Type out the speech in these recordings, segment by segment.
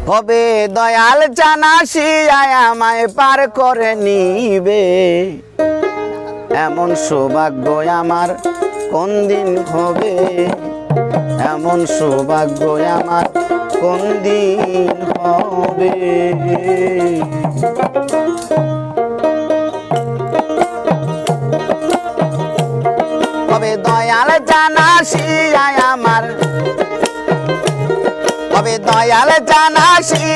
হবে দয়াল জানাসি আমায় পার করে নিবে। এমন সৌভাগ্য আমার কোন দিন হবে, এমন সৌভাগ্য আমার কোন দিন হবে। হবে দয়াল জানাসি আমার, হবে দয়াল জানাসি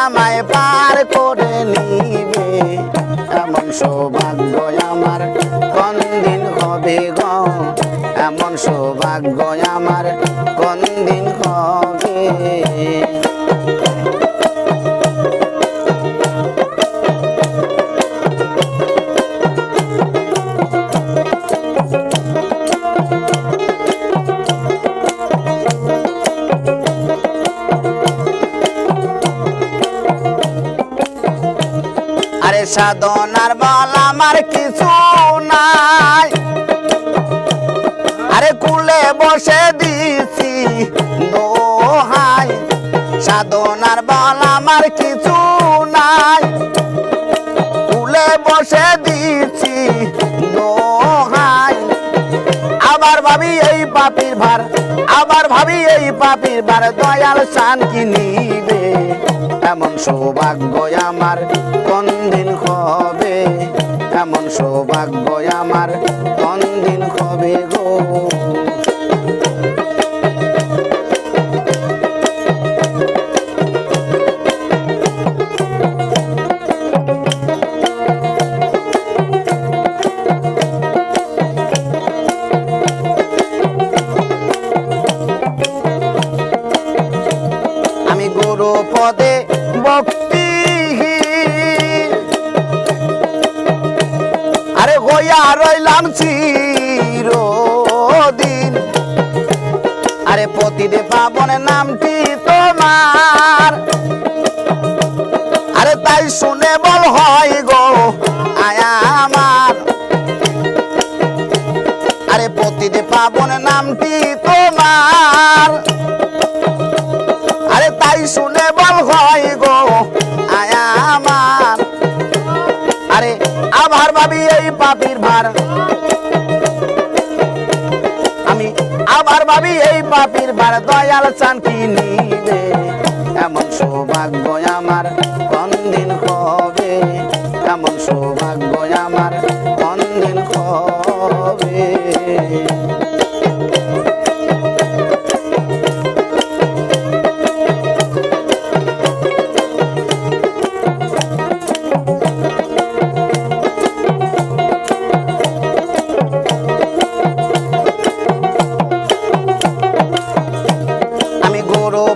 আমায় পার করে নিবে। এমন সৌভাগ্য আমার কোন দিন হবে গো, এমন সৌভাগ্য আমার কোন দিন হবে। আরে সাধনার বল আমার কিছু নাই, আরে কুলে বসে দিছি দোহাই। সাধনার বল আমার কিছু নাই, কুলে বসে দিছি দোহাই। আবার ভাবি এই পাপির ভার, আবার ভাবি এই পাপির ভার দয়াল শান কি নিবে। এমন সৌভাগ্য আমার কোন দিন হবে, এমন সৌভাগ্য আমার কোন দিন হবে গো। আমি গুরু পদে ভক্তি, আরে হইয়া রইলাম চিরদিন। আরে পতিদে পাবন নামটি তোমার, আরে তাই শুনে বল হয় গো আয়া আমার। আরে পতিদে পাবন নামটি তোমার, আরে তাই শুনে বল হয় গো আয়া আমার। আরে আবার ভাবি এই পাপির ভার, আমি আবার ভাবি এই পাপির ভার দয়াল চান কি নিবে। এমন সৌভাগ্য আমার কোন দিন হবে, এমন সৌভাগ্য আমার কোন দিন হবে।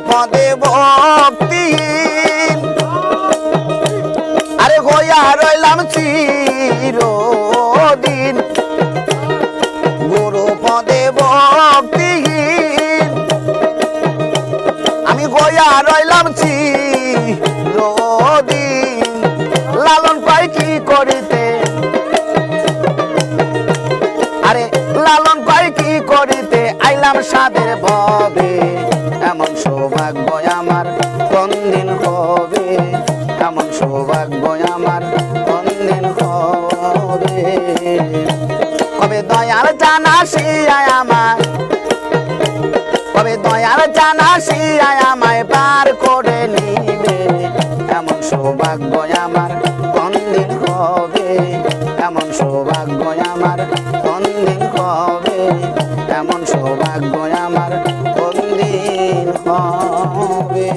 পদে ভক্তি, আরে হইয়া রইলাম চিরদিন। গুরু পদে ভক্তি, আমি হইয়া রইলাম চিরদিন। লালন পাই কি করিতে, আরে লালন পাই কি করিতে আইলাম সাদের ভবে। এমন সৌভাগ্য আমার কোন দিন হবে, এমন সৌভাগ্য আমার কোন দিন হবে। কবে দয়াল জানাসি আমার, কবে দয়াল জানাসি আমায় পার করে নিবে। এমন সৌভাগ্য আমার কোন দিন হবে, এমন সৌভাগ্য আমার কোন দিন হবে, এমন সৌভাগ্য আমার কোন দিন হবে।